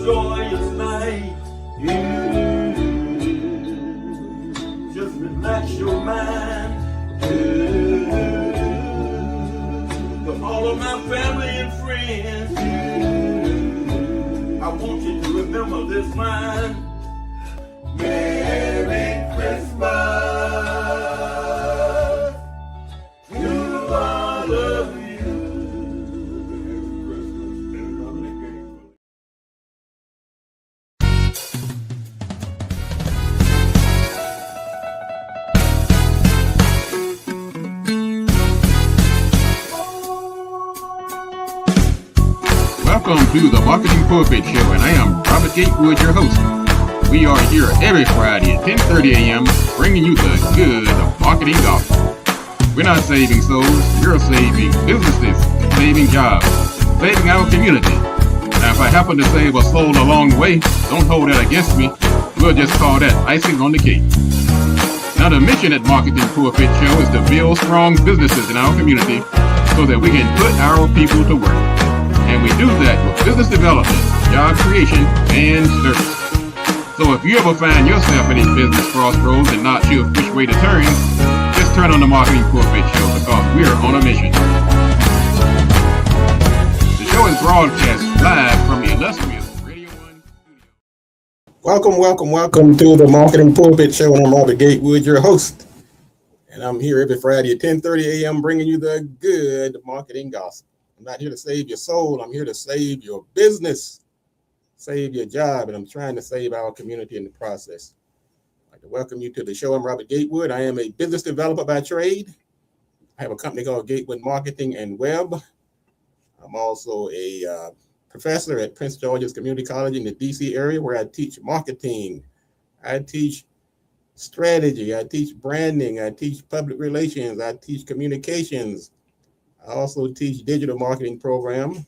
joyous night. Just relax your mind. For all of my family and friends, I want you to remember this line. Merry Christmas to all of you. Welcome to the Marketing Pulpit Show, and I am Robert Gatewood, your host. We are here every Friday at 10:30 a.m. bringing you the good of marketing gospel. We're not saving souls, we're saving businesses, saving jobs, saving our community. Now, if I happen to save a soul along the way, don't hold that against me. We'll just call that icing on the cake. Now, the mission at Marketing Pulpit Show is to build strong businesses in our community so that we can put our people to work. And we do that with business development, job creation, and service. So if you ever find yourself in a business crossroads and not sure which way to turn, just turn on the Marketing Pulpit Show because we're on a mission. The show is broadcast live from the illustrious Radio 1 studio. Welcome to the Marketing Pulpit Show. And I'm Robert Gatewood, your host. And I'm here every Friday at 10:30 a.m. bringing you the good marketing gospel. I'm not here to save your soul. I'm here to save your business, save your job, and I'm trying to save our community in the process. I'd like to welcome you to the show. I'm Robert Gatewood. I am a business developer by trade. I have a company called Gatewood Marketing and Web. I'm also a professor at Prince George's Community College in the DC area where I teach marketing. I teach strategy. I teach branding. I teach public relations. I teach communications. I also teach digital marketing program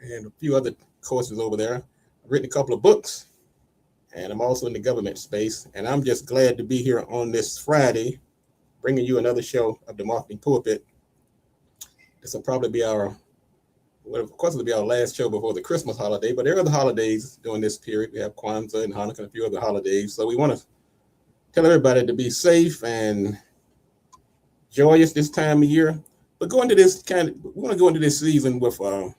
and a few other courses over there. I've written a couple of books, and I'm also in the government space. And I'm just glad to be here on this Friday, bringing you another show of the Marketing Pulpit. This will probably be our last show before the Christmas holiday, but there are other holidays during this period. We have Kwanzaa and Hanukkah and a few other holidays. So we want to tell everybody to be safe and joyous this time of year, but we want to go into this season with to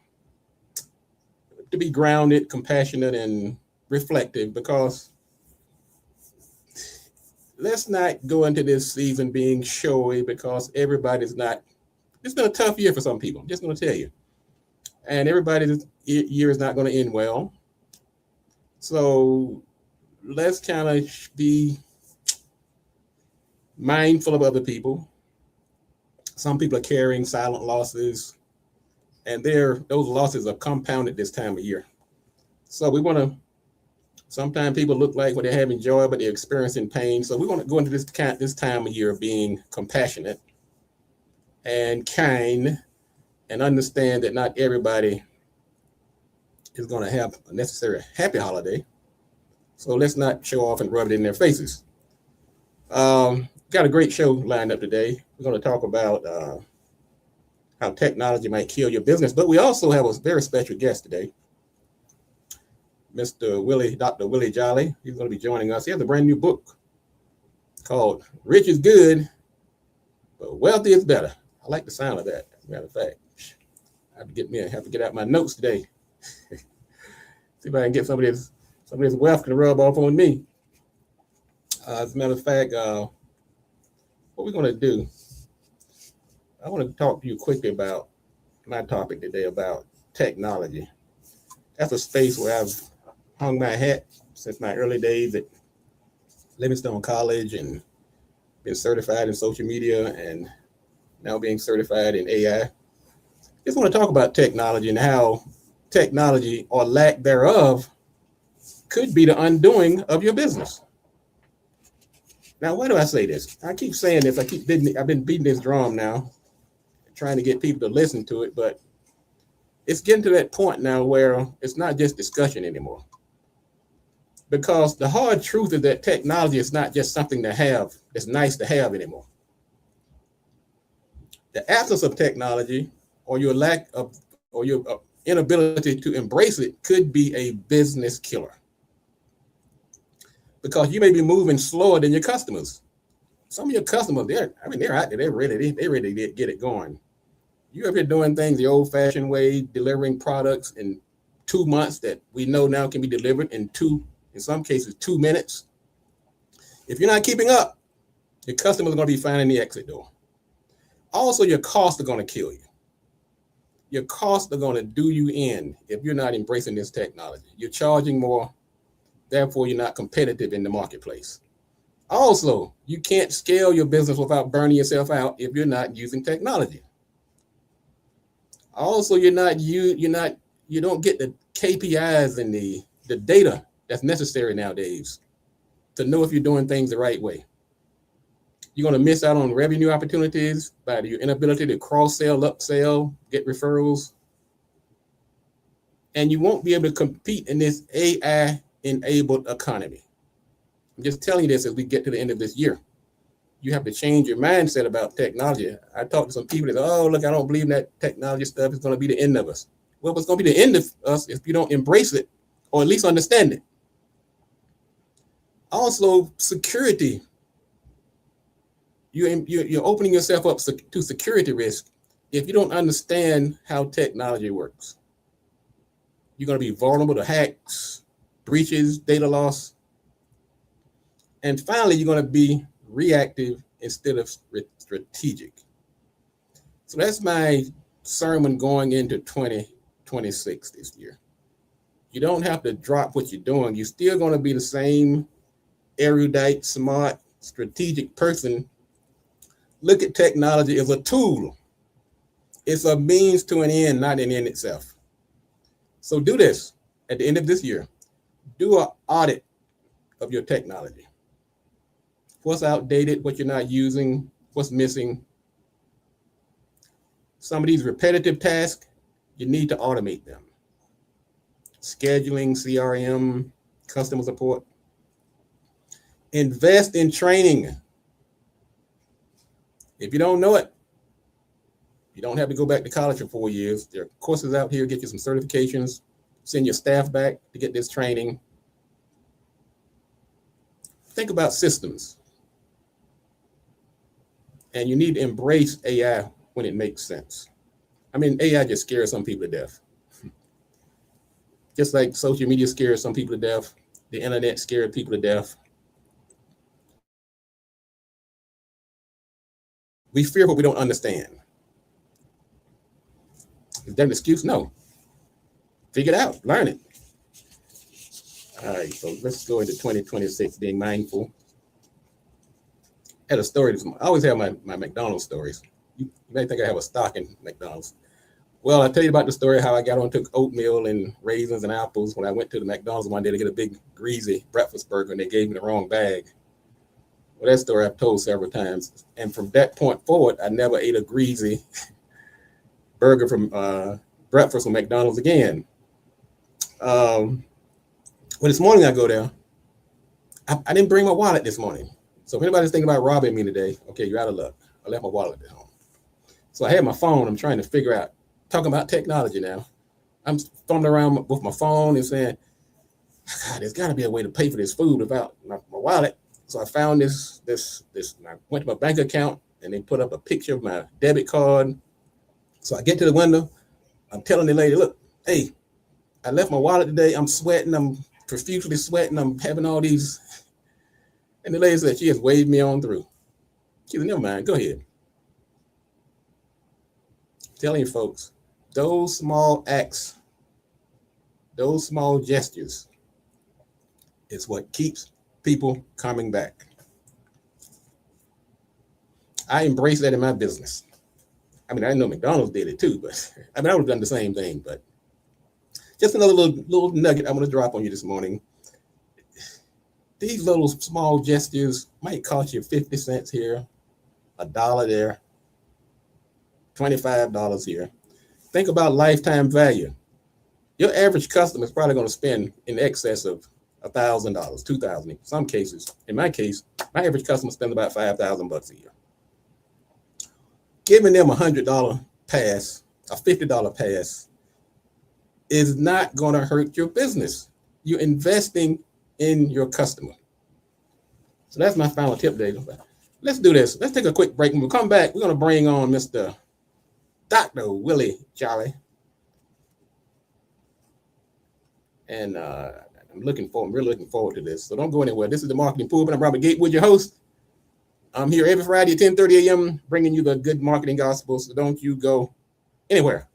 be grounded, compassionate, and reflective, because let's not go into this season being showy, because it's been a tough year for some people. I'm just going to tell you, and everybody's year is not going to end well. So let's kind of be mindful of other people. Some people are carrying silent losses, and those losses are compounded this time of year. So we want to, sometimes people look like when they're having joy, but they're experiencing pain. So we want to go into this time of year being compassionate and kind, and understand that not everybody is going to have a necessary happy holiday. So let's not show off and rub it in their faces. Got a great show lined up today. We're going to talk about how technology might kill your business, but we also have a very special guest today, Mr. Willie, Dr. Willie Jolley. He's going to be joining us. He has a brand new book called Rich is Good, but Wealthy is Better. I like the sound of that, as a matter of fact. I have to get out my notes today. See if I can get some of this wealth can rub off on me. As a matter of fact, what we're going to do, I want to talk to you quickly about my topic today about technology. That's a space where I've hung my hat since my early days at Livingstone College and been certified in social media and now being certified in AI. Just want to talk about technology and how technology or lack thereof could be the undoing of your business. Now, why do I say this? I keep saying this. I've been beating this drum now, trying to get people to listen to it, but it's getting to that point now where it's not just discussion anymore. Because the hard truth is that technology is not just something to have, it's nice to have anymore. The absence of technology or your lack of, or your inability to embrace it could be a business killer, because you may be moving slower than your customers. Some of your customers, they're out there, they're ready to get it going. You up here doing things the old-fashioned way, delivering products in 2 months that we know now can be delivered in some cases, 2 minutes. If you're not keeping up, your customers are going to be finding the exit door. Also, your costs are going to kill you. Your costs are going to do you in if you're not embracing this technology. You're charging more, therefore you're not competitive in the marketplace. Also, you can't scale your business without burning yourself out if you're not using technology. Also, you don't get the KPIs and the data that's necessary nowadays to know if you're doing things the right way. You're going to miss out on revenue opportunities by your inability to cross-sell, upsell, get referrals. And you won't be able to compete in this AI-enabled economy. I'm just telling you this as we get to the end of this year. You have to change your mindset about technology. I talked to some people that say, oh, look, I don't believe that technology stuff is going to be the end of us. Well, what's going to be the end of us if you don't embrace it or at least understand it? Also, security. You're opening yourself up to security risk if you don't understand how technology works. You're going to be vulnerable to hacks, breaches, data loss. And finally, you're going to be reactive instead of strategic. So that's my sermon going into 2026 this year. You don't have to drop what you're doing. You're still going to be the same erudite, smart, strategic person. Look at technology as a tool. It's a means to an end, not an end itself. So do this at the end of this year. Do an audit of your technology. What's outdated, what you're not using, what's missing. Some of these repetitive tasks, you need to automate them. Scheduling, CRM, customer support. Invest in training. If you don't know it, you don't have to go back to college for 4 years. There are courses out here, get you some certifications, send your staff back to get this training. Think about systems. And you need to embrace AI when it makes sense. I mean, AI just scares some people to death. Just like social media scares some people to death, the internet scared people to death. We fear what we don't understand. Is that an excuse? No. Figure it out, learn it. All right, so let's go into 2026, being mindful. I had a story this morning. I always have my McDonald's stories. You may think I have a stock in McDonald's. Well, I'll tell you about the story how I got on, took oatmeal and raisins and apples when I went to the McDonald's one day to get a big greasy breakfast burger and they gave me the wrong bag. Well, that story I've told several times. And from that point forward, I never ate a greasy burger from breakfast from McDonald's again. Well, this morning I go there. I didn't bring my wallet this morning. So if anybody's thinking about robbing me today, okay, you're out of luck. I left my wallet at home. So I had my phone. I'm trying to figure out, talking about technology now. I'm fumbling around with my phone and saying, God, there's got to be a way to pay for this food without my wallet. So I found this. I went to my bank account and they put up a picture of my debit card. So I get to the window. I'm telling the lady, look, hey, I left my wallet today. I'm sweating. I'm profusely sweating. I'm having all these. And the lady said, she just waved me on through. She said, never mind, go ahead. I'm telling you folks, those small acts, those small gestures is what keeps people coming back. I embrace that in my business. I mean, I know McDonald's did it too, but I would have done the same thing. But just another little nugget I'm going to drop on you this morning. These little small gestures might cost you 50 cents here, $1 there, $25 here. Think about lifetime value. Your average customer is probably going to spend in excess of $1,000, $2,000 in some cases. In my case, my average customer spends about $5,000 a year. Giving them $100 pass, a $50 pass, is not going to hurt your business. You're investing in your customer. So that's my final tip, Dave. Let's do this. Let's take a quick break. When we come back, we're going to bring on Mr. Dr. Willie Jolley. And I'm really looking forward to this. So don't go anywhere. This is the Marketing Pulpit. I'm Robert Gatewood, your host. I'm here every Friday at 10:30 a.m. bringing you the good marketing gospel. So don't you go anywhere.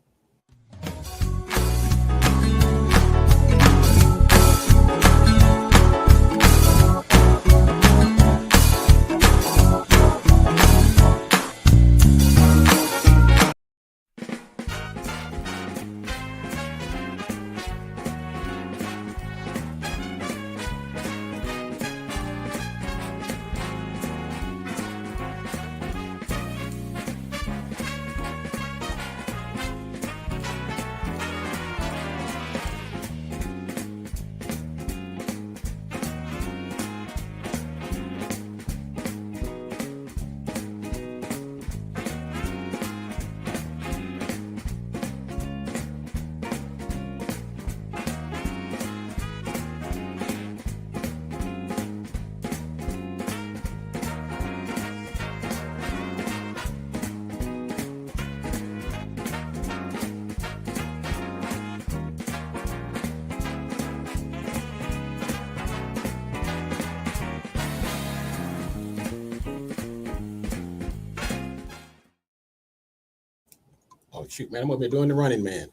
Oh, shoot, man, I'm over here doing the running, man.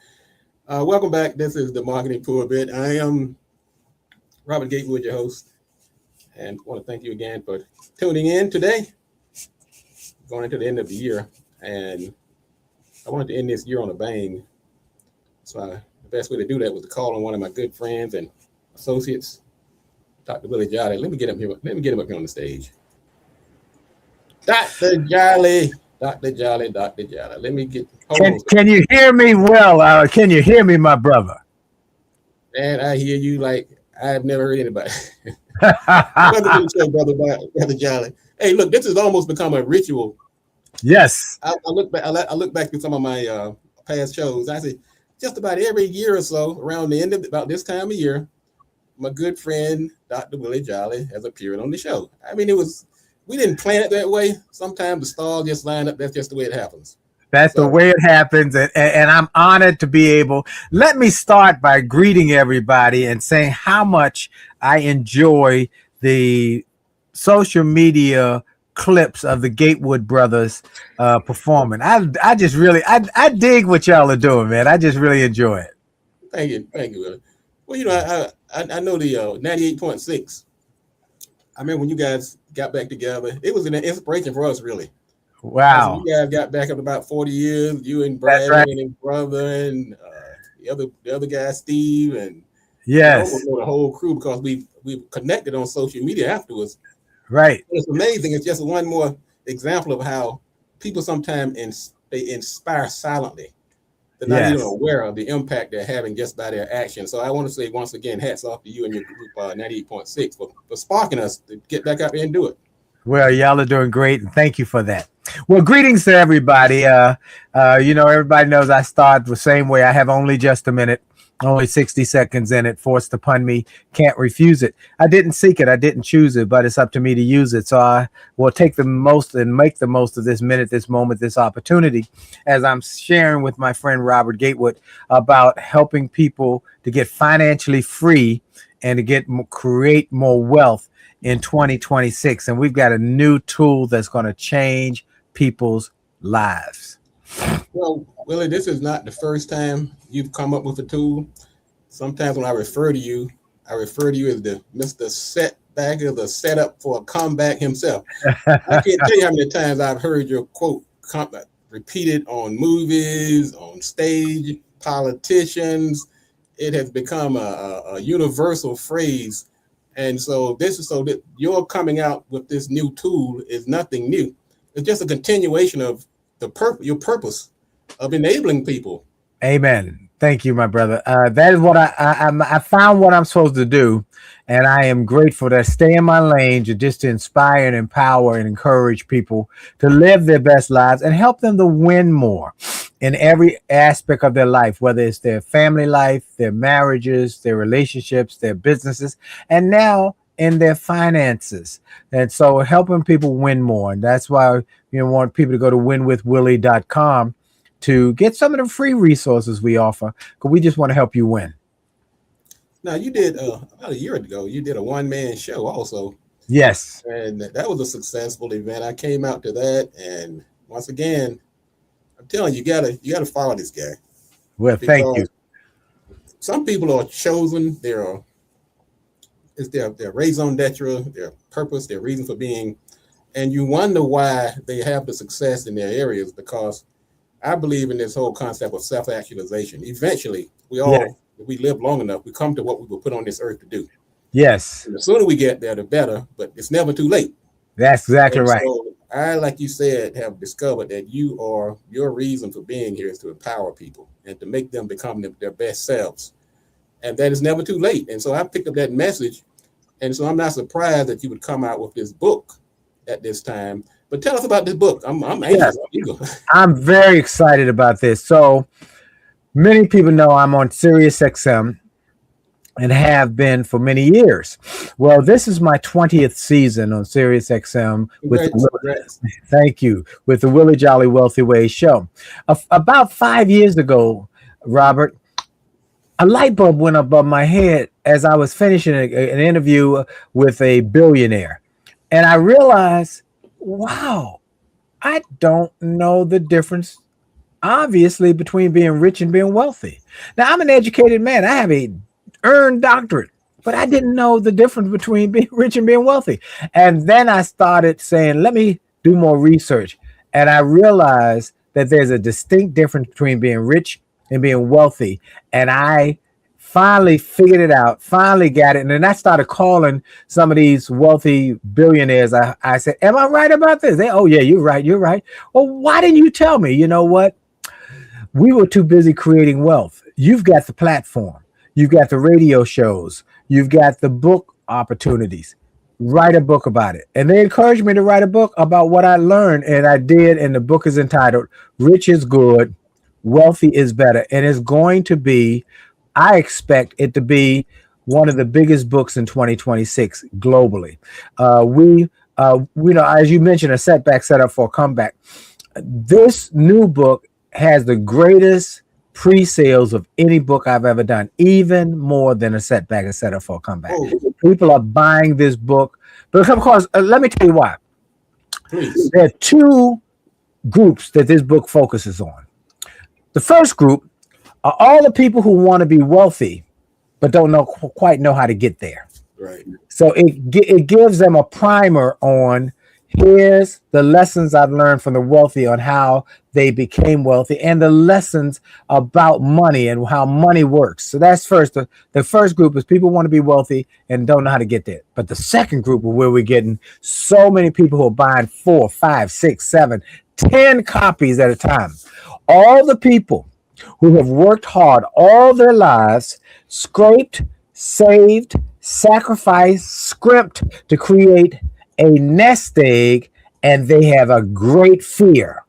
Welcome back. This is the Marketing Pulpit. I am Robert Gatewood, your host, and I want to thank you again for tuning in today. Going into the end of the year, and I wanted to end this year on a bang. So the best way to do that was to call on one of my good friends and associates, Dr. Willie Jolley. Let me get him here. Let me get him up here on the stage. Dr. Jolley. Dr. Jolley, Dr. Jolley. Let me get. Can you hear me well? Can you hear me, my brother? Man, I hear you like I've never heard anybody. Welcome to the show, brother Jolley. Hey, look, this has almost become a ritual. Yes. I look back. I look back through some of my past shows. I say just about every year or so, around the end of about this time of year, my good friend Dr. Willie Jolley has appeared on the show. I mean, we didn't plan it that way. Sometimes the stars just line up. That's just the way it happens. That's the way it happens. And I'm honored to be able. Let me start by greeting everybody and saying how much I enjoy the social media clips of the Gatewood brothers performing. I just really, I dig what y'all are doing, man. I just really enjoy it. Thank you, Willie. Well, you know, I know the 98.6. I remember when you guys got back together. It was an inspiration for us, really. Wow. You guys got back up about 40 years. You and Brad and brother and the other guy, Steve, and yes, the whole crew, because we connected on social media afterwards. Right. It's amazing. It's just one more example of how people sometimes they inspire silently. They're not even aware of the impact they're having just by their actions. So I want to say once again, hats off to you and your group 98.6 for sparking us to get back out there and do it. Well, y'all are doing great, and thank you for that. Well, greetings to everybody. Everybody knows I start the same way. I have only just a minute, only 60 seconds in it, forced upon me, can't refuse it. I didn't seek it, I didn't choose it, but it's up to me to use it. So I will take the most and make the most of this minute, this moment, this opportunity, as I'm sharing with my friend Robert Gatewood about helping people to get financially free and to create more wealth in 2026. And we've got a new tool that's going to change people's lives. Well, Willie, this is not the first time you've come up with a tool. Sometimes when I refer to you as the Mr. Setback or the setup for a comeback himself. I can't tell you how many times I've heard your quote repeated on movies, on stage, politicians. It has become a universal phrase. And so that you're coming out with this new tool is nothing new. It's just a continuation of your purpose of enabling people. Amen. Thank you, my brother. That is what I found what I'm supposed to do. And I am grateful to stay in my lane to just to inspire and empower and encourage people to live their best lives and help them to win more. in every aspect of their life, whether it's their family life, their marriages, their relationships, their businesses, and now in their finances. And so helping people win more. And that's why want people to go to winwithwillie.com to get some of the free resources we offer, because we just want to help you win. Now, you did about a year ago, you did a one-man show also. Yes. And that was a successful event. I came out to that, and once again, I'm telling you, you gotta follow this guy. Well, thank you. Some people are chosen, it's their raison d'etre, their purpose, their reason for being, and you wonder why they have the success in their areas, because I believe in this whole concept of self-actualization. Eventually, if we live long enough, we come to what we were put on this earth to do. Yes. And the sooner we get there, the better, but it's never too late. That's exactly right. So I, like you said, have discovered that your reason for being here is to empower people and to make them become their best selves. And that is never too late. And so I picked up that message. And so I'm not surprised that you would come out with this book at this time. But tell us about this book. I'm anxious. Yes. I'm very excited about this. So many people know I'm on Sirius XM and have been for many years. Well, this is my 20th season on Sirius XM thank you, with the Willie Jolley Wealthy Way show. About 5 years ago, Robert, a light bulb went above my head as I was finishing an interview with a billionaire. And I realized, wow, I don't know the difference, obviously, between being rich and being wealthy. Now, I'm an educated man. I have a earned doctorate, but I didn't know the difference between being rich and being wealthy. And then I started saying, let me do more research. And I realized that there's a distinct difference between being rich and being wealthy. And I finally figured it out, finally got it. And then I started calling some of these wealthy billionaires. I said, am I right about this? Oh, yeah, you're right. You're right. Well, why didn't you tell me? You know what? We were too busy creating wealth. You've got the platform. You've got the radio shows. You've got the book opportunities. Write a book about it. And they encouraged me to write a book about what I learned. And I did. And the book is entitled Rich is Good, Wealthy is Better. And it's going to be, I expect it to be one of the biggest books in 2026 globally. We know, as you mentioned, a setback set up for a comeback. This new book has the greatest pre-sales of any book I've ever done, even more than a setback and set up for a comeback. Oh. People are buying this book, but of course, let me tell you why. Please. There are two groups that this book focuses on. The first group are all the people who want to be wealthy, but don't quite know how to get there. Right. So it gives them a primer on, here's the lessons I've learned from the wealthy on how they became wealthy and the lessons about money and how money works. So that's first. The first group is people who want to be wealthy and don't know how to get there. But the second group is where we're getting so many people who are buying 4, 5, 6, 7, 10 copies at a time. All the people who have worked hard all their lives, scraped, saved, sacrificed, scrimped to create a nest egg, and they have a great fear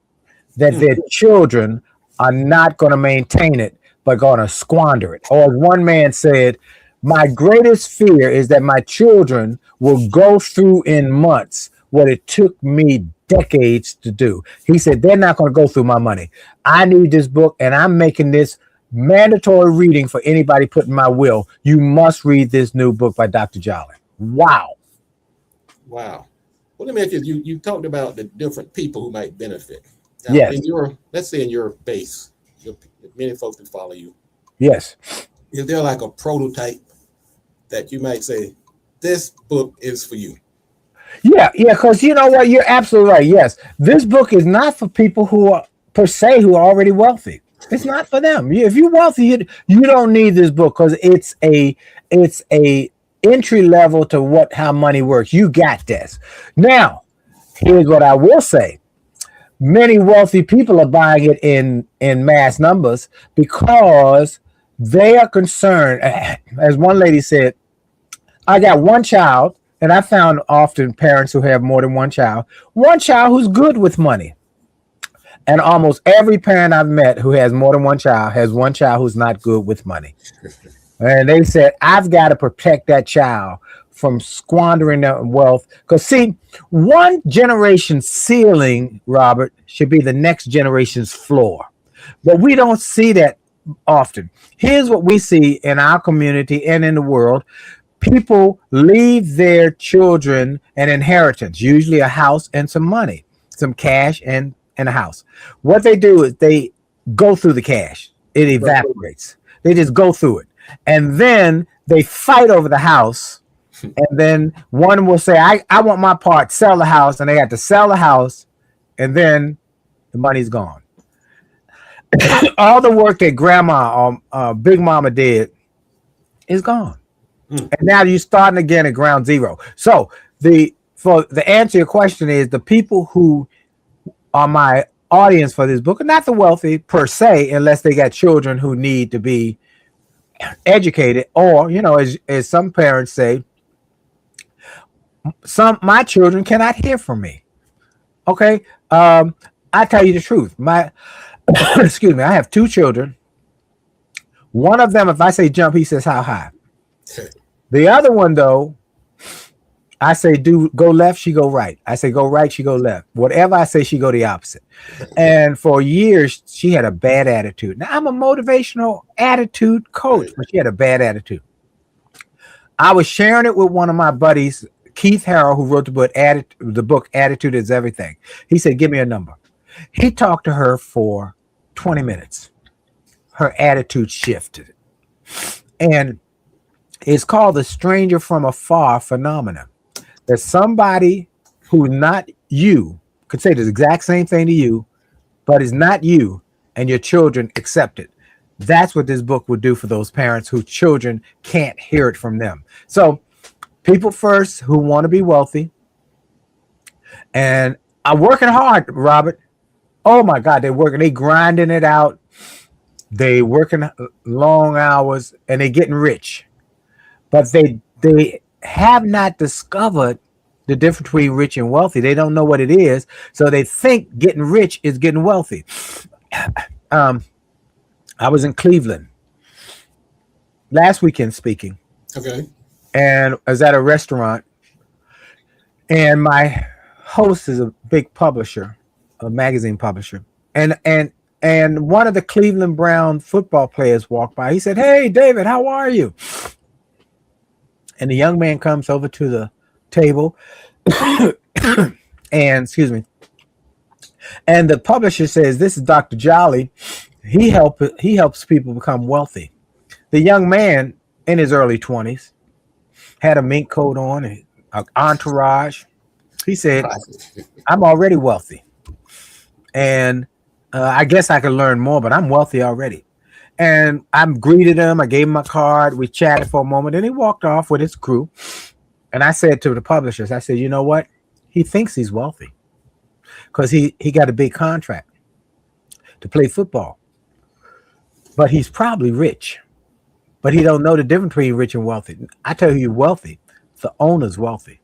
that their children are not going to maintain it, but going to squander it. Or as one man said, my greatest fear is that my children will go through in months what it took me decades to do. He said, they're not going to go through my money. I need this book, and I'm making this mandatory reading for anybody put in my will. You must read this new book by Dr. Jolley. Wow. Wow. Well, let me ask you, you talked about the different people who might benefit. Now, yes. Let's say in your base, many folks that follow you. Yes. Is there like a prototype that you might say, this book is for you? Yeah, because you know what? You're absolutely right. Yes. This book is not for people who are, per se, who are already wealthy. It's not for them. If you're wealthy, you don't need this book because it's a entry level to how money works. You got this. Now, here's what I will say. Many wealthy people are buying it in mass numbers because they are concerned. As one lady said, I got one child, and I found often parents who have more than one child who's good with money. And almost every parent I've met who has more than one child has one child who's not good with money. And they said, I've got to protect that child from squandering their wealth. Because, see, one generation's ceiling, Robert, should be the next generation's floor. But we don't see that often. Here's what we see in our community and in the world. People leave their children an inheritance, usually a house and some money, some cash and a house. What they do is they go through the cash. It evaporates. They just go through it. And then they fight over the house. And then one will say, I want my part, sell the house. And they have to sell the house. And then the money's gone. All the work that grandma or big mama did is gone. And now you're starting again at ground zero. So the answer to your question is the people who are my audience for this book are not the wealthy per se, unless they got children who need to be educated, or, you know, as some parents say, my children cannot hear from me. Okay. I tell you the truth. Excuse me, I have two children. One of them, if I say jump, he says how high. The other one, though, I say go left, she go right. I say go right, she go left. Whatever I say, she go the opposite. And for years, she had a bad attitude. Now, I'm a motivational attitude coach, but she had a bad attitude. I was sharing it with one of my buddies, Keith Harrell, who wrote the book Attitude is Everything. He said, give me a number. He talked to her for 20 minutes. Her attitude shifted. And it's called the stranger from afar phenomenon. That somebody who's not you could say the exact same thing to you, but is not you, and your children accept it. That's what this book would do for those parents whose children can't hear it from them. So people first who want to be wealthy and are working hard, Robert. Oh my God, they grinding it out. They working long hours and they getting rich. But they have not discovered the difference between rich and wealthy. They don't know what it is. So they think getting rich is getting wealthy. I was in Cleveland last weekend speaking. Okay. And I was at a restaurant. And my host is a big publisher, a magazine publisher. And one of the Cleveland Brown football players walked by. He said, "Hey, David, how are you?" And the young man comes over to the table and excuse me. And the publisher says, "This is Dr. Jolley. He helps people become wealthy." The young man in his early 20s had a mink coat on, an entourage. He said, "I'm already wealthy. And I guess I could learn more, but I'm wealthy already." And I greeted him. I gave him my card. We chatted for a moment. And he walked off with his crew. And I said to the publishers, I said, you know what? He thinks he's wealthy because he got a big contract to play football. But he's probably rich. But he don't know the difference between rich and wealthy. I tell you, wealthy. The owner's wealthy.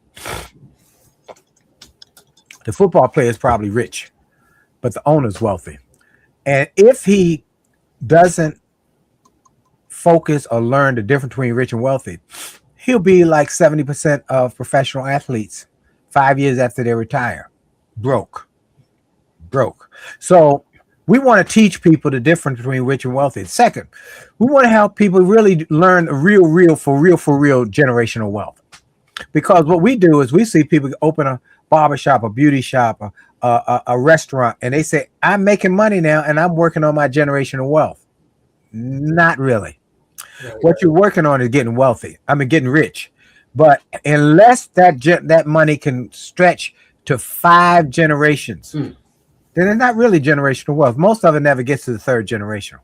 The football player is probably rich, but the owner's wealthy. And if he doesn't focus or learn the difference between rich and wealthy, he'll be like 70% of professional athletes 5 years after they retire. Broke. So we want to teach people the difference between rich and wealthy. Second, we want to help people really learn real generational wealth. Because what we do is we see people open a barbershop, a beauty shop, a restaurant, and they say, "I'm making money now and I'm working on my generational wealth." Not really. What you're working on is getting wealthy. Getting rich. But unless that money can stretch to 5 generations, then it's not really generational wealth. Most of it never gets to the 3rd generation.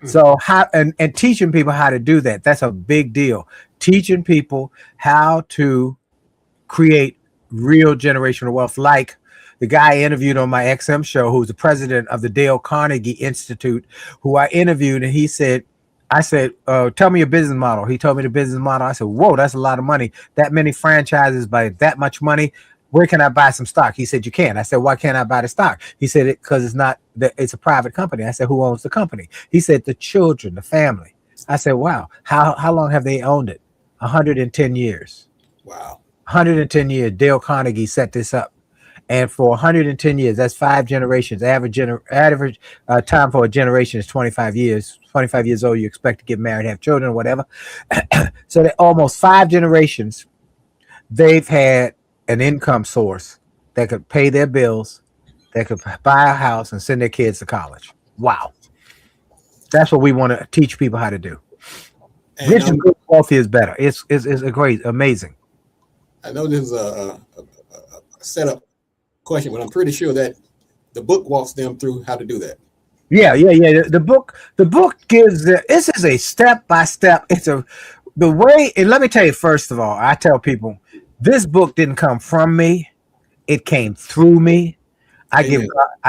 So and teaching people how to do that, that's a big deal. Teaching people how to create real generational wealth, like the guy I interviewed on my XM show, who's the president of the Dale Carnegie Institute, who I interviewed, and I said, tell me your business model. He told me the business model. I said, whoa, that's a lot of money. That many franchises by that much money. where can I buy some stock? He said, you can. I said, why can't I buy the stock? He said, because it's a private company. I said, who owns the company? He said, the children, the family. I said, wow. How long have they owned it? 110 years. Wow. 110 years. Dale Carnegie set this up. And for 110 years, that's 5 generations. Average time for a generation is 25 years. 25 years old, you expect to get married, have children, or whatever. So that almost 5 generations, they've had an income source that could pay their bills, that could buy a house and send their kids to college. Wow. That's what we want to teach people how to do. And Rich and good, wealthy is better. It's a great, amazing. I know this is a setup question, but I'm pretty sure that the book walks them through how to do that. Yeah. The book gives this is a step by step. It's the way. And let me tell you, first of all, I tell people this book didn't come from me; it came through me. I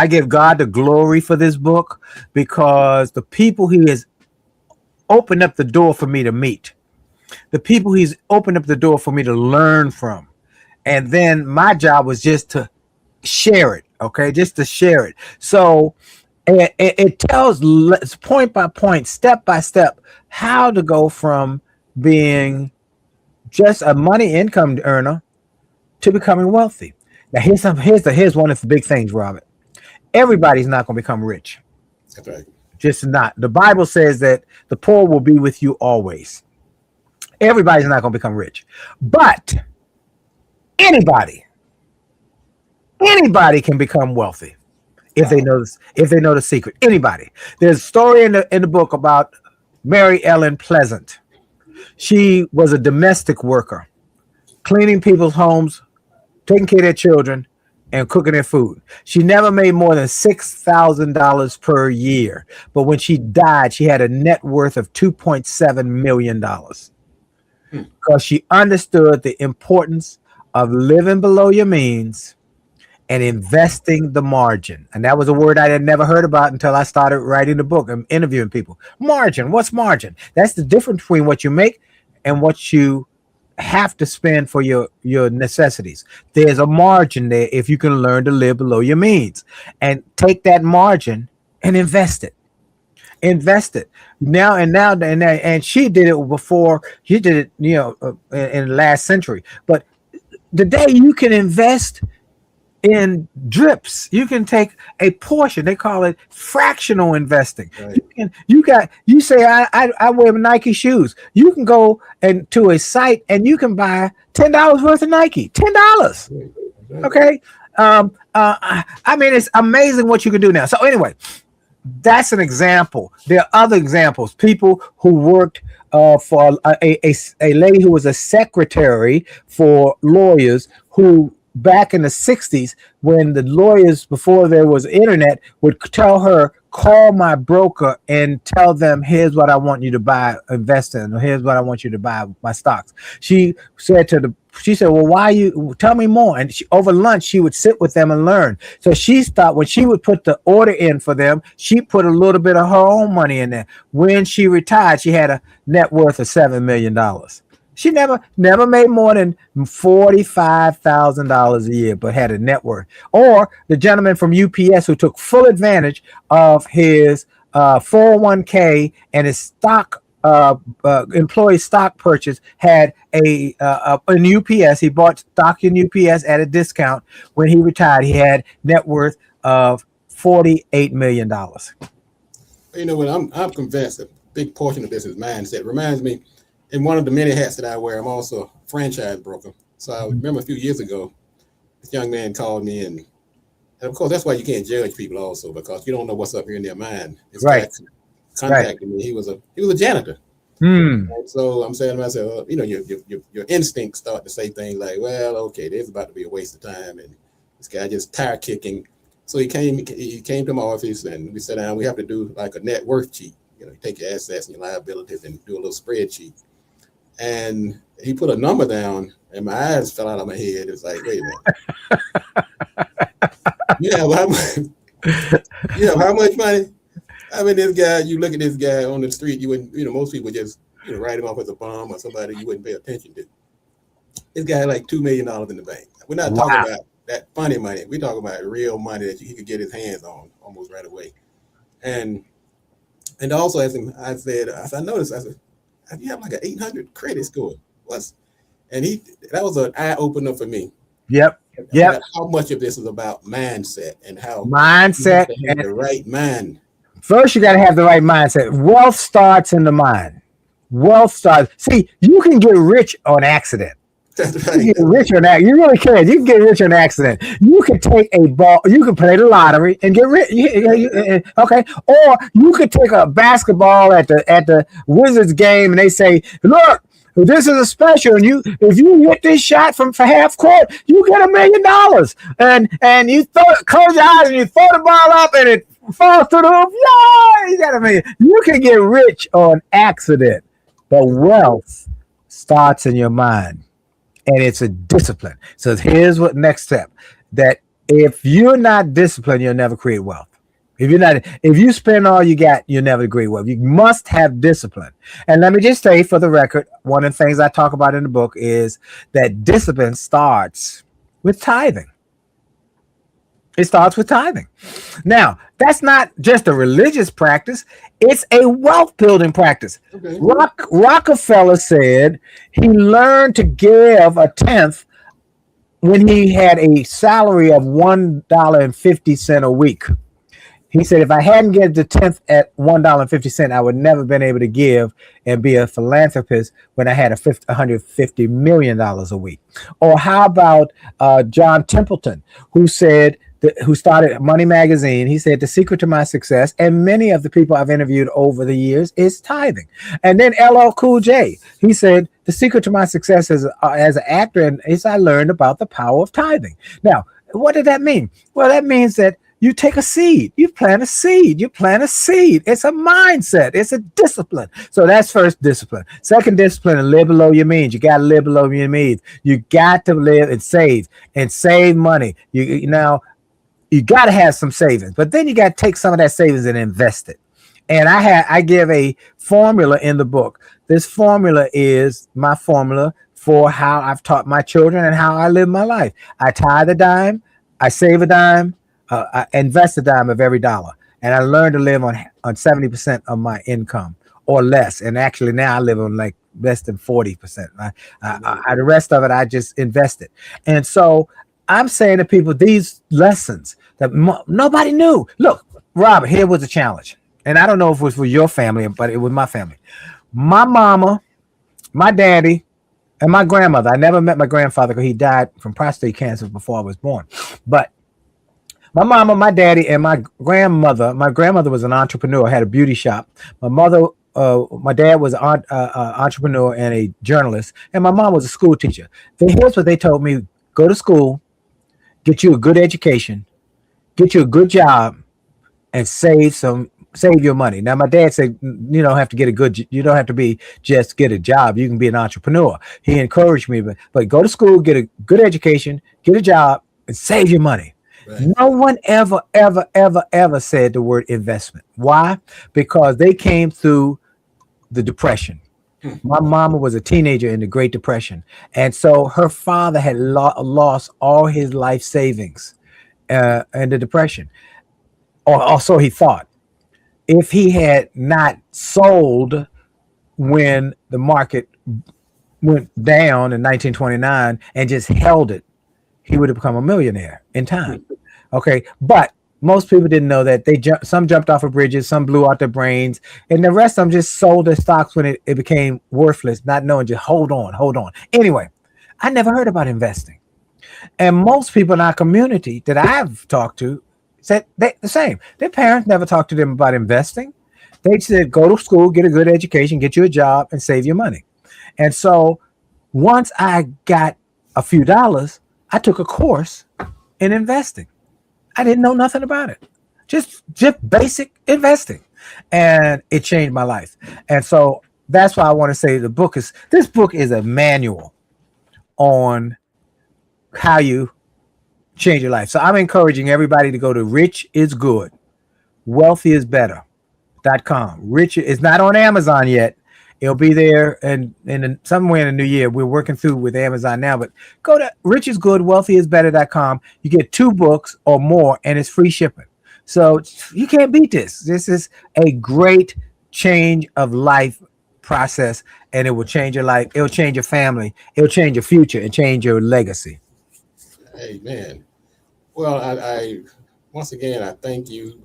give God the glory for this book because the people He has opened up the door for me to meet, the people He's opened up the door for me to learn from, and then my job was just to share it. Okay, just to share it. So it tells point by point, step by step, how to go from being just a money income earner to becoming wealthy. Now here's one of the big things, Robert. Everybody's not going to become rich. That's right. Just not. The Bible says that the poor will be with you always. Everybody's not going to become rich, but anybody can become wealthy if they know the secret. Anybody. There's a story in the book about Mary Ellen Pleasant. She was a domestic worker, cleaning people's homes, taking care of their children, and cooking their food. She never made more than $6,000 per year. But when she died, she had a net worth of $2.7 million because she understood the importance of living below your means and investing the margin. And that was a word I had never heard about until I started writing the book and interviewing people. Margin. What's margin? That's the difference between what you make and what you have to spend for your necessities. There's a margin there if you can learn to live below your means and take that margin and invest it. And she did it before. She did it, in the last century. But today you can invest in drips. You can take a portion. They call it fractional investing. Right. You say I wear Nike shoes. You can go to a site and you can buy $10 worth of Nike. $10. Right. Okay. I mean, it's amazing what you can do now. So anyway, that's an example. There are other examples. People who worked for a lady who was a secretary for lawyers who back in the 60s, when the lawyers, before there was internet, would tell her, call my broker and tell them, here's what I want you to buy, invest in, or here's what I want you to buy, my stocks. She said, well, why you tell me more? And over lunch, she would sit with them and learn. So she thought when she would put the order in for them, she put a little bit of her own money in there. When she retired, she had a net worth of $7 million. She never made more than $45,000 a year, but had a net worth. Or the gentleman from UPS who took full advantage of his 401k and his stock employee stock purchase, had in UPS. He bought stock in UPS at a discount. When he retired, he had net worth of $48 million. You know what? I'm convinced a big portion of this is mindset. Reminds me. In one of the many hats that I wear, I'm also a franchise broker. So I remember a few years ago, this young man called me, and of course, that's why you can't judge people also, because you don't know what's up here in their mind. This guy contacted me. He was a janitor. And so I'm saying to myself, your instincts start to say things like, well, okay, this is about to be a waste of time, and this guy just tire kicking. So he came to my office, and we sat down. We have to do like a net worth sheet. You take your assets and your liabilities and do a little spreadsheet. And he put a number down, and my eyes fell out of my head. It was like, wait a minute. You have how much money? I mean, this guy, you look at this guy on the street, you wouldn't, most people just write him off as a bum or somebody you wouldn't pay attention to. This guy had like $2 million in the bank. We're not talking about that funny money. We're talking about real money that he could get his hands on almost right away. And also, as I said, as I noticed, I said, you have like an 800 credit score. That was an eye opener for me. Yep. How much of this is about mindset and how mindset and the right mind. First, you got to have the right mindset. Wealth starts in the mind. Wealth starts. See, you can get rich on accident. That's right. You can get rich on that. You really can. You can get rich on accident. You can take a ball. You can play the lottery and get rich. Okay, or you could take a basketball at the Wizards game and they say, "Look, this is a special, and if you hit this shot for half court, you get $1 million." And you close your eyes and you throw the ball up and it falls through the roof. Yeah, you got $1 million. You can get rich on accident, but wealth starts in your mind, and it's a discipline. So here's what next step: that if you're not disciplined, you'll never create wealth. If you spend all you got, you'll never create wealth. You must have discipline. And let me just say, for the record, one of the things I talk about in the book is that discipline starts with tithing. It starts with tithing. Now, that's not just a religious practice. It's a wealth building practice. Okay. Rockefeller said he learned to give a tenth when he had a salary of $1.50 a week. He said, if I hadn't given the 10th at $1.50, I would never been able to give and be a philanthropist when I had $150 million a week. Or how about John Templeton, who started Money Magazine? He said, the secret to my success, and many of the people I've interviewed over the years, is tithing. And then LL Cool J, he said, the secret to my success as an actor is I learned about the power of tithing. Now, what did that mean? Well, that means that you take a seed, you plant a seed. It's a mindset. It's a discipline. So that's first discipline. Second discipline, live below your means. You got to live below your means. You got to live and save money. You got to have some savings, but then you got to take some of that savings and invest it. And I give a formula in the book. This formula is my formula for how I've taught my children and how I live my life. I tithe a dime, I save a dime, I invest a dime of every dollar, and I learned to live on 70% of my income or less. And actually now I live on like less than 40%. The rest of it, I just invested. And so I'm saying to people, these lessons that nobody knew. Look, Robert, here was a challenge. And I don't know if it was for your family, but it was my family. My mama, my daddy, and my grandmother. I never met my grandfather because he died from prostate cancer before I was born. But my mama, my daddy, and my grandmother was an entrepreneur, had a beauty shop. My dad was an entrepreneur and a journalist, and my mom was a school teacher. Here's what they told me: go to school, get you a good education, get you a good job, and save your money. Now, my dad said, you don't have to get a job. You can be an entrepreneur. He encouraged me, but go to school, get a good education, get a job, and save your money. Right. No one ever said the word investment. Why? Because they came through the Depression. My mama was a teenager in the Great Depression. And so her father had lost all his life savings in the Depression. Or so he thought. If he had not sold when the market went down in 1929 and just held it, he would have become a millionaire in time. Okay, but most people didn't know that. Some jumped off of bridges, some blew out their brains, and the rest of them just sold their stocks when it became worthless, not knowing, just hold on. Anyway, I never heard about investing. And most people in our community that I've talked to said the same. Their parents never talked to them about investing. They said, go to school, get a good education, get you a job, and save your money. And so once I got a few dollars, I took a course in investing. I didn't know nothing about it. Just basic investing. And it changed my life. And so that's why I want to say this book is a manual on how you change your life. So I'm encouraging everybody to go to richisgood, wealthyisbetter.com. Rich is not on Amazon yet. It'll be there and somewhere in the new year. We're working through with Amazon now, but go to richisgood.wealthyisbetter.com. You get 2 books or more, and it's free shipping. So you can't beat this. This is a great change of life process, and it will change your life. It'll change your family. It'll change your future and change your legacy. Amen. Well, I once again I thank you.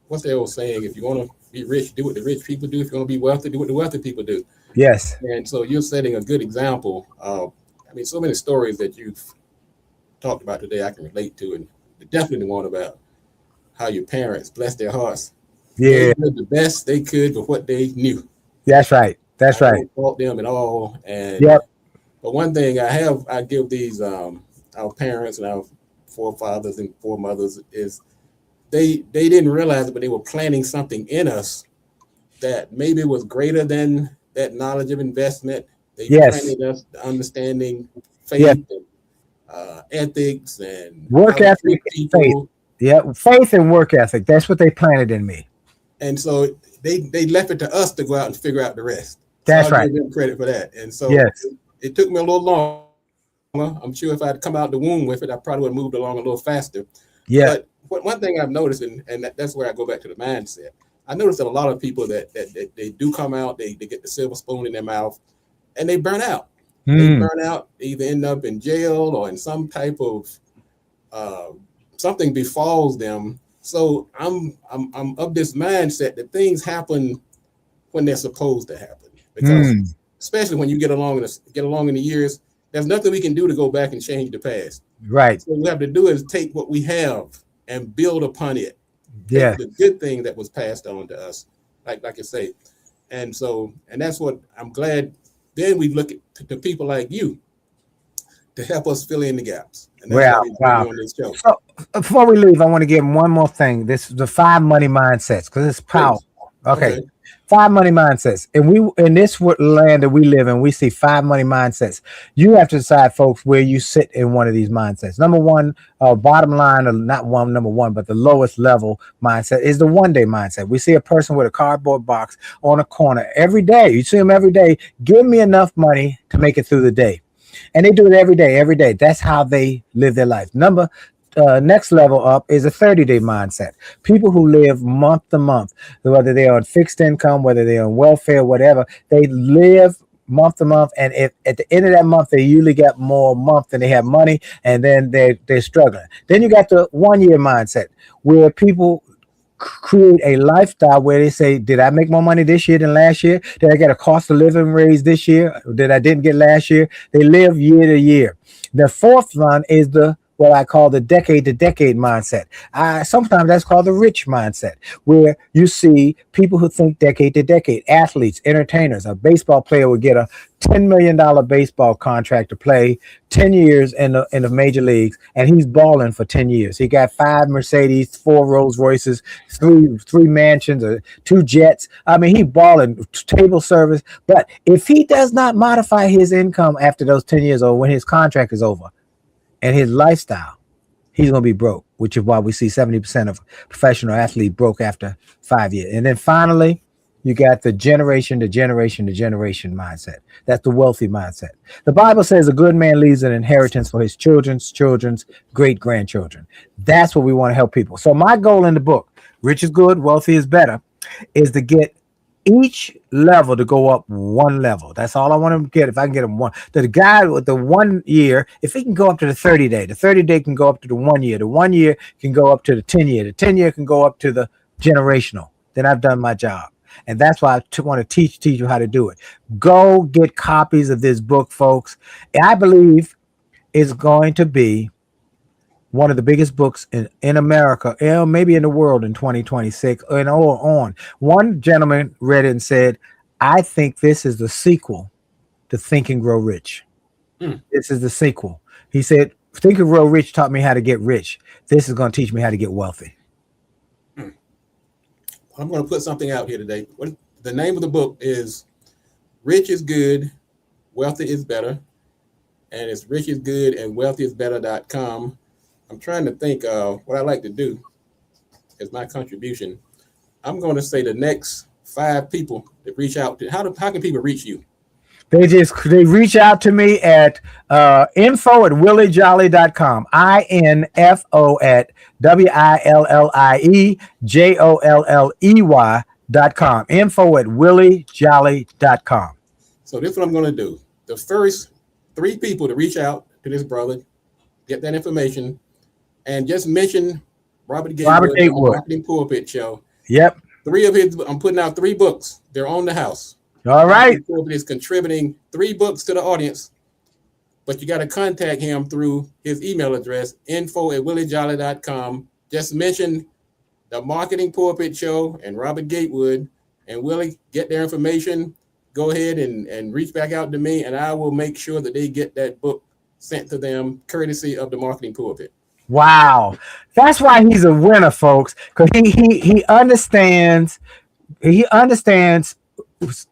What's the old saying? If you want to be rich, do what the rich people do. If you want to be wealthy, do what the wealthy people do. Yes. And so you're setting a good example. I mean, so many stories that you've talked about today I can relate to, and definitely the one about how your parents, bless their hearts, Yeah. they did the best they could with what they knew. That's right. That's I right. don't fault them at all. And Yep. but one thing I give these our parents and our forefathers and foremothers is they didn't realize it, but they were planting something in us that maybe was greater than that knowledge of investment. They Yes. planted us the understanding Yep. faith and ethics and Work how to ethic treat and faith. people. Yeah. Faith and work ethic. That's what they planted in me. And so they left it to us to go out and figure out the rest. So That's I'll right. give them credit for that. And so Yes. it took me a little longer. I'm sure if I'd come out the womb with it, I probably would have moved along a little faster. Yeah. But one thing I've noticed, and that's where I go back to the mindset. I noticed that a lot of people that they do come out, they get the silver spoon in their mouth, and they burn out. They Mm. burn out, they either end up in jail or in some type of something befalls them. So I'm of this mindset that things happen when they're supposed to happen, because Mm. especially when you get along in the years, there's nothing we can do to go back and change the past. Right. So what we have to do is take what we have and build upon it. Yeah. Take the good thing that was passed on to us, like I say. And that's what I'm glad. Then we look at to people like you to help us fill in the gaps. And that's Wow. why we bring Wow. you on this show. So before we leave, I want to give one more thing. This is the 5 money mindsets because it's powerful. Okay. 5 money mindsets. And we in this land that we live in, we see 5 money mindsets. You have to decide, folks, where you sit in one of these mindsets. Number one, bottom line, or not one number one, but the lowest level mindset is the 1 day mindset. We see a person with a cardboard box on a corner every day. You see them every day. Give me enough money to make it through the day. And they do it every day, every day. That's how they live their life. Next level up is a 30-day mindset. People who live month to month, whether they're on fixed income, whether they're on welfare, whatever, they live month to month. And if at the end of that month, they usually get more month than they have money, and then they're struggling. Then you got the 1 year mindset where people create a lifestyle where they say, did I make more money this year than last year? Did I get a cost of living raise this year that I didn't get last year? They live year to year. The 4th one is what I call the decade to decade mindset. Sometimes that's called the rich mindset, where you see people who think decade to decade, athletes, entertainers. A baseball player would get a $10 million baseball contract to play 10 years in the major leagues, and he's balling for 10 years. He got 5 Mercedes, 4 Rolls Royces, three mansions, or 2 jets. I mean, he balling, table service. But if he does not modify his income after those 10 years or when his contract is over, and his lifestyle, he's going to be broke, which is why we see 70% of professional athletes broke after 5 years. And then finally, you got the generation to generation to generation mindset. That's the wealthy mindset. The Bible says a good man leaves an inheritance for his children's great grandchildren. That's what we want to help people. So my goal in the book, Rich is Good, Wealthy is Better, is to get each level to go up 1 level. That's all I want to get. If I can get him one, the guy with the 1 year, if he can go up to the 30 day, the 30 day can go up to the 1 year, the 1 year can go up to the 10 year, the 10 year can go up to the generational. Then I've done my job. And that's why I want to teach you how to do it. Go get copies of this book, folks. I believe it's going to be one of the biggest books in America, maybe in the world in 2026 and on. One gentleman read it and said, I think this is the sequel to Think and Grow Rich. This is the sequel. He said, Think and Grow Rich taught me how to get rich. This is going to teach me how to get wealthy. I'm going to put something out here today. The name of the book is Rich is Good, Wealthy is Better. And it's richisgood and wealthyisbetter.com. I'm trying to think what I like to do as my contribution. I'm going to say the next 5 people that reach out to. How can people reach you? They reach out to me at info@williejolly.com. info at WILLIEJOLLEY.com. info@williejolly.com. So this is what I'm going to do. The first 3 people to reach out to this brother, get that information, and just mention Robert Gatewood. Marketing Pulpit Show. Yep. 3 of his. I'm putting out 3 books. They're on the house. All right. Pulpit is contributing 3 books to the audience, but you got to contact him through his email address, info@williejolly.com. Just mention the Marketing Pulpit Show and Robert Gatewood, and Willie, get their information. Go ahead and reach back out to me, and I will make sure that they get that book sent to them, courtesy of the Marketing Pulpit. Wow. That's why he's a winner, folks, because he understands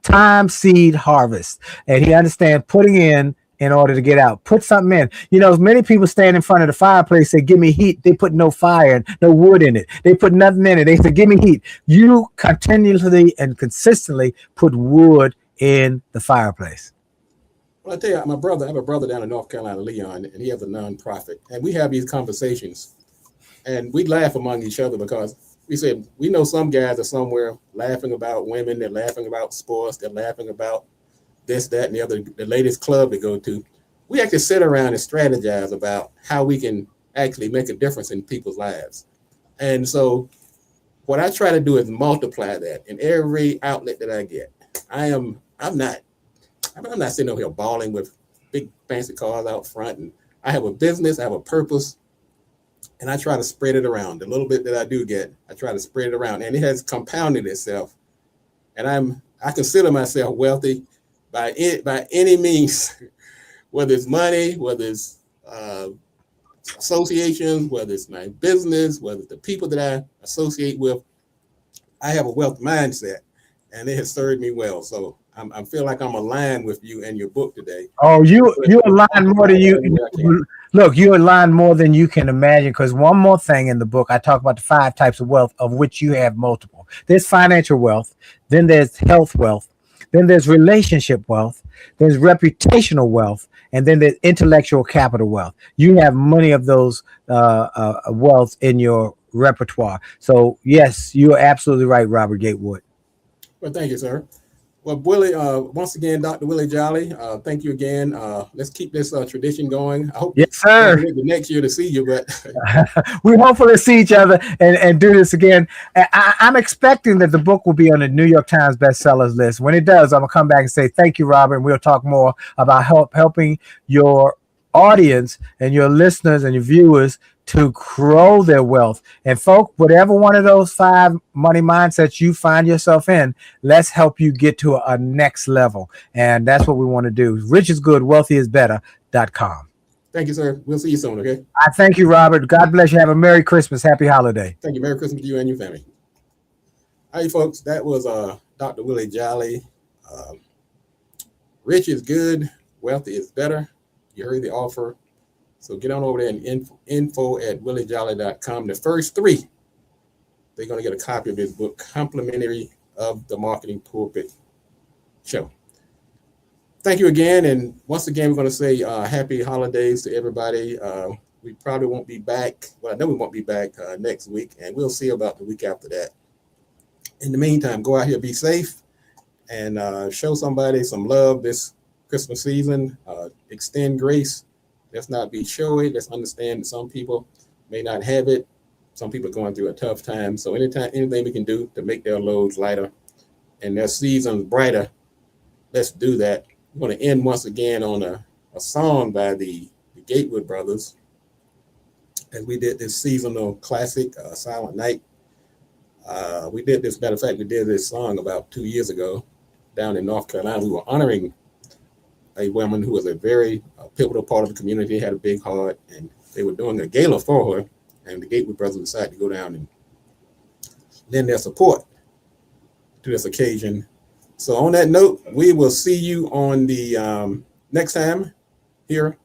time, seed, harvest, and he understands putting in order to get out. Put something in. You know, many people stand in front of the fireplace, say, give me heat. They put no fire and no wood in it. They put nothing in it. They say, give me heat. You continuously and consistently put wood in the fireplace. Well, I tell you, I have a brother down in North Carolina, Leon, and he has a nonprofit, and we have these conversations, and we laugh among each other because we said, we know some guys are somewhere laughing about women, they're laughing about sports, they're laughing about this, that, and the other, the latest club to go to. We actually sit around and strategize about how we can actually make a difference in people's lives. And so what I try to do is multiply that in every outlet that I get. I'm not sitting over here bawling with big fancy cars out front. And I have a business, I have a purpose, and I try to spread it around. The little bit that I do get, I try to spread it around, and it has compounded itself. And I consider myself wealthy by any means, whether it's money, whether it's associations, whether it's my business, whether it's the people that I associate with. I have a wealth mindset, and it has served me well. So I feel like I'm aligned with you and your book today. Oh, you align more than you look. You align more than you can imagine. Because one more thing in the book, I talk about the 5 types of wealth, of which you have multiple. There's financial wealth, then there's health wealth, then there's relationship wealth, there's reputational wealth, and then there's intellectual capital wealth. You have many of those wealth in your repertoire. So yes, you're absolutely right, Robert Gatewood. Well, thank you, sir. Well, Willie, once again, Dr. Willie Jolley, thank you again. Let's keep this tradition going. I hope yes, sir. The next year to see you, but we hopefully see each other and do this again. I'm expecting that the book will be on the New York Times bestsellers list. When it does, I'm gonna come back and say thank you, Robert, and we'll talk more about helping your audience and your listeners and your viewers to grow their wealth. And folks, whatever one of those 5 money mindsets you find yourself in, let's help you get to a next level. And that's what we want to do. Rich is good, wealthy is better.com. Thank you, sir. We'll see you soon, okay? I thank you, Robert. God bless you. Have a Merry Christmas. Happy holiday. Thank you. Merry Christmas to you and your family. All right, folks, that was Dr. Willie Jolley. Rich is good, wealthy is better. You heard the offer. So get on over there and info@williejolly.com. The first 3, they're going to get a copy of his book, complimentary of the Marketing Pulpit Show. Thank you again. And once again, we're going to say happy holidays to everybody. We probably won't be back. Well, I know we won't be back next week, and we'll see about the week after that. In the meantime, go out here, be safe, and show somebody some love this Christmas season. Extend grace. Let's not be showy. Let's understand that some people may not have it. Some people are going through a tough time. So anything we can do to make their loads lighter and their seasons brighter, let's do that. I'm going to end once again on a song by the Gatewood Brothers, as we did this seasonal classic, Silent Night. We did this, matter of fact, we did this song about 2 years ago down in North Carolina. We were honoring a woman who was a very pivotal part of the community, had a big heart, and they were doing a gala for her, and the Gatewood Brothers decided to go down and lend their support to this occasion. So on that note, we will see you on the next time here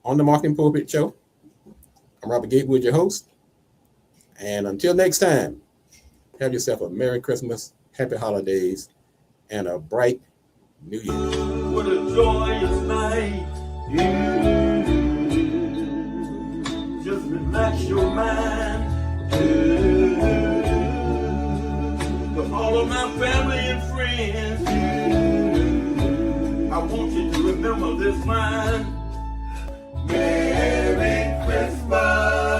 on the Marketing Pulpit Show. I'm Robert Gatewood, your host, and until next time, Have yourself a Merry Christmas, Happy Holidays, and a bright New Year. What a joyous night. Just relax your mind. For all of my family and friends, I want you to remember this line. Merry Christmas.